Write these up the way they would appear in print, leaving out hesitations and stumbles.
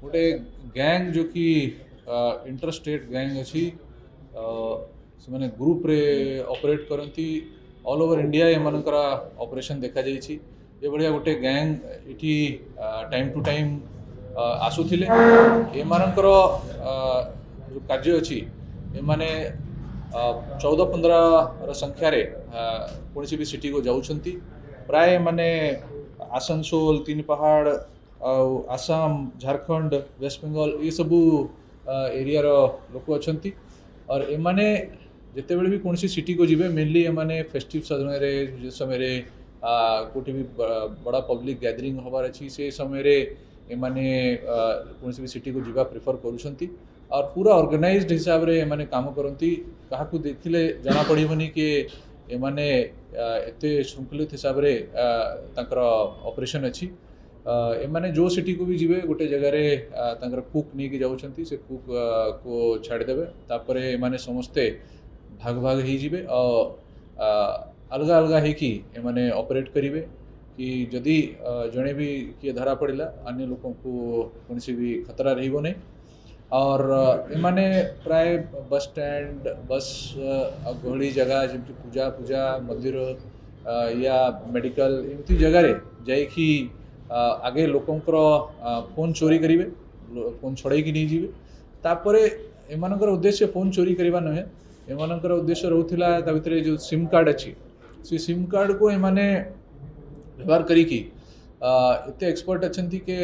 गोटे गैंग जो कि इंटर स्टेट गैंग अच्छी से माने ग्रुप रे ऑपरेट करती ऑल ओवर इंडिया एमानकर ऑपरेशन देखा जाइए ये भाया गोटे गैंग इटी टाइम टू टाइम आसुथिले एमानकर जो कार्य अच्छी एमाने 14-15 संख्यार कौन भी सिटी को जाऊँच प्राय माने आसनसोल तीन पहाड़ आसाम झारखंड वेस्ट बेंगल ये सबू एरिया लोक अच्छा और एमाने जिते बड़े भी कौन सी सिटी को जीवे मेनली एमाने फेस्टिव समय कोटी भी बड़ा पब्लिक गैदरिंग हबार अच्छी से समय एमाने कौन सी भी सिटी को जीवा प्रिफर करुँच और पूरा ऑर्गेनाइज्ड हिसाब रे एमाने काम करती क्या देखिले जना पड़बनी कि एमाने एते श्रृंखलित हिसाब रे तांकर ऑपरेशन अच्छी एमाने जो सिटी को भी जीवे गोटे जगह कुक नहीं कि जाऊँच से कुक को छाड़देवे तापर एमाने समस्ते भाग भाग हो जीवे अलग अलग होकि एमाने ऑपरेट करेंगे कि जदि जड़े भी किए धरा पड़ा अन्य लोक को कौन सी भी खतरा रही नहीं और एमाने प्राय बस स्टैंड बस गहली जगह जमी पूजा पूजा मंदिर या मेडिकल एमती जगार जाइकी आगे लोकंकर फोन चोरी करेंगे फोन छड़े नहीं जीवे तापर एमानकर उद्देश्य फोन चोरी करवा नुहे एमानकर उद्देश्य रोला भितर जो सिम कार्ड अच्छी से सिम कार्ड को एमाने व्यवहार करिकी एते एक्सपर्ट अच्छा कि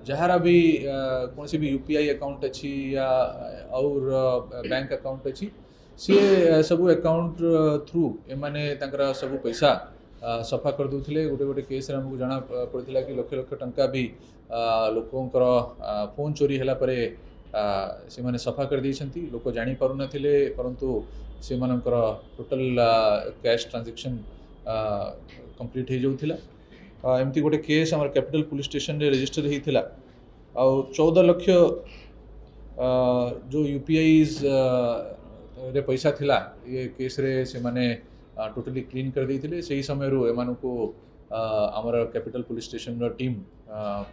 जहार भी कौन सी भी यूपीआई अकाउंट अच्छी या और बैंक अकाउंट अच्छी सी सब अकाउंट थ्रू एमाने तांकर सब पैसा सफा कर दूसरे गोटे गोटे केस आमको जना पड़ा कि लक्ष लक्ष टंका भी लोकंकर फोन चोरी है से माने सफा कर देइछंती लोक जानी पारु नथिले परंतु से मानकर टोटल कैश ट्रांजैक्शन कंप्लीट हो जाउथिला एमती गोटे केस आम कैपिटल पुलिस स्टेशन रे रजिस्टर होता आ 14 लाख जो यूपीआईज रे पैसा थिला ये केस रे से माने टोटली क्लीन कर देइथिले सेही समय रो एमानु को आमर कैपिटल पुलिस स्टेशन रो टीम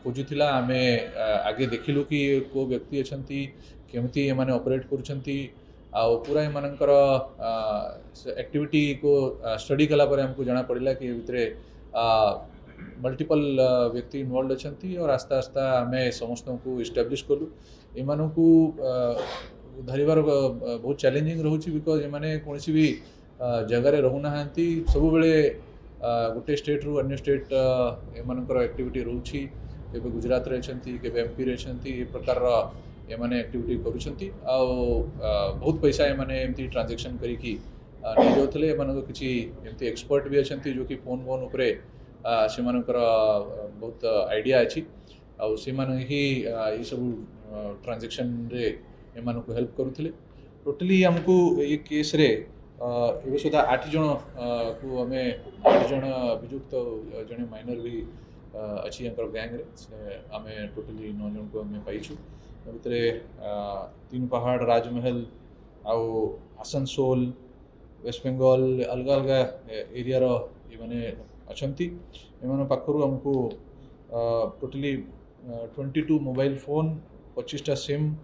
खोजुथिला आमे आगे देखिलु कि को व्यक्ति अछंती केमती एमाने ऑपरेट करूछंती आ पूरा एमानकर एक्टिविटी को स्टडी कला पर हमको जना पड़िला कि भितरे मल्टीपल व्यक्ति इन्वॉल्व अच्छा और आस्ता आस्ता आम समस्त को इस्टाब्लीश कलु एमानू धरबार बहुत चैलेंजिंग रोचे बिकज एमाने कौन सी भी जगार रोना सब बेले गोटे स्टेट रु अन्य स्टेट एमानकर एक्टिविटी रोची केबे गुजरात रे छंती केबे एमपी रे छंती ए प्रकार एमाने एक्टिविटी करूछंती आ बहुत पैसा एमाने एमती ट्रांजैक्शन करिकी नहीं जाउथले एमानक किछि एमती एक्सपर्ट भी अछंती जो कि फोन फोन उपरे से मानकर बहुत आइडिया अच्छी आ से माने ही ये सब ट्रांजैक्शन रे एमान को हेल्प करुथिले टोटली हमको ये केस रे एबे सुधा 8 जन को हमें 8 जन अभियुक्त जने माइनर भी अच्छी हमर गैंग रे से हमें टोटली 9 जन को हमें पाइछु भितरे तीन पहाड़ राजमहल आउ आसनसोल वेस्ट बेंगल अलग अलग एरिया रो ये माने अच्छी एम पाखर आमको टोटली 22 मोबाइल फोन 25टा सिम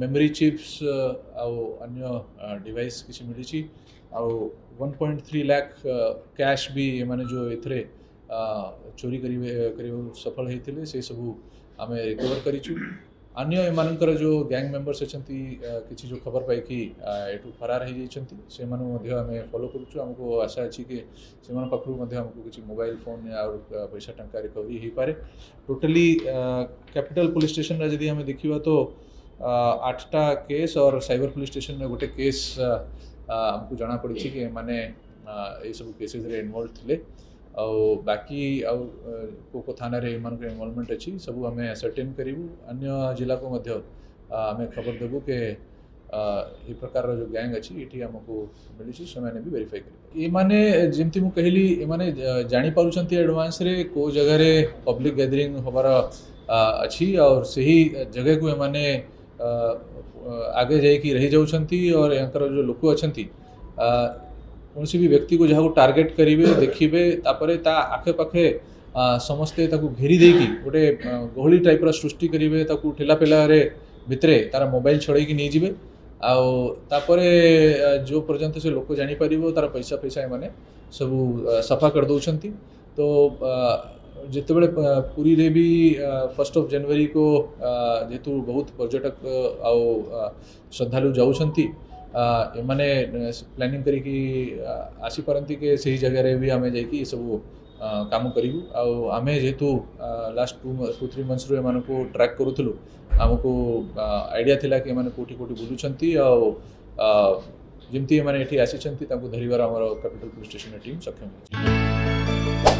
मेमोरी चिप्स आउ अन्य डिवाइस किसी मिली आउ 1.3 लाख कैश भी एमाने जो एथरे चोरी करिवे सफल होते से सबू आम रिकवर करिछु अन्य एमानकर जो गैंग मेंबर्स अछंती किसी जो खबर पाई कि एटू फरार हो जाइछंती से मानु मध्ये हमें फॉलो करूछु हमको आशा अछि कि से मान पाखरु मध्ये हमको किसी मोबाइल फोन या और पैसा टंका रिकवरी हो पारे टोटली कैपिटल पुलिस स्टेशन रे जदी हमें देखिबा तो 8टा केस और साइबर पुलिस स्टेशन रे गोटे केस हमको जाना पड़ी कि माने ये सब केसेस रे इन्वॉल्व थिले और बाकी को थाना रे मान इनवॉल्वमेंट अच्छी सब आम सर्टेन करूँ अन्य जिला को मध्य आम खबर देवु कि ये प्रकार जो गैंग अच्छी ये आमको मिली से भी वेरीफाई कर ये माने जमती मु कहली ये जानी पारुछंती एडवांस रे को जगह रे पब्लिक गैदरिंग होबार अच्छी और सही जगह को एमाने आगे जाइकी रही जाउछंती और यांकर जो लोक अछंती कौन भी व्यक्ति को जहाँ टार्गेट करेंगे देखिए तापर ता आखे पाखे ସମସ୍ତେ ତାକୁ ଘେରି ଦେଇକି ଗୋଟେ ଗହଳି ଟାଇପ୍ର ସୃଷ୍ଟି କରିବେ, ତାକୁ ଠେଲାପେଲାରେ ଭିତରେ ତାର ମୋବାଇଲ ଛଡ଼େଇକି ନେଇଯିବେ। ଆଉ ତାପରେ ଯେଉଁ ପର୍ଯ୍ୟନ୍ତ ସେ ଲୋକ ଜାଣିପାରିବ ତାର ପଇସା ଫଇସା ଏମାନେ ସବୁ ସଫା କରିଦେଉଛନ୍ତି। ତ ଯେତେବେଳେ ପୁରୀରେ ବି 1 ଜାନୁଆରୀ को ଯେହେତୁ ବହୁତ ପର୍ଯ୍ୟଟକ ଆଉ ଶ୍ରଦ୍ଧାଳୁ ଯାଉଛନ୍ତି, ଏମାନେ ପ୍ଲାନିଂ କରିକି ଆସିପାରନ୍ତି କି ସେହି ଜାଗାରେ ବି ଆମେ ଯାଇକି ଏସବୁ କାମ କରିବୁ। ଆଉ ଆମେ ଯେହେତୁ ଲାଷ୍ଟ 2-3 ମନ୍ଥସରୁ ଏମାନଙ୍କୁ ଟ୍ରାକ୍ କରୁଥିଲୁ, ଆମକୁ ଆଇଡ଼ିଆ ଥିଲା କି ଏମାନେ କେଉଁଠି କେଉଁଠି ବୁଲୁଛନ୍ତି, ଆଉ ଯେମିତି ଏମାନେ ଏଠି ଆସିଛନ୍ତି ତାଙ୍କୁ ଧରିବାର ଆମର କ୍ୟାପିଟାଲ ପୁଲିସ୍ ଷ୍ଟେସନର ଟିମ୍ ସକ୍ଷମ ହୋଇଛି।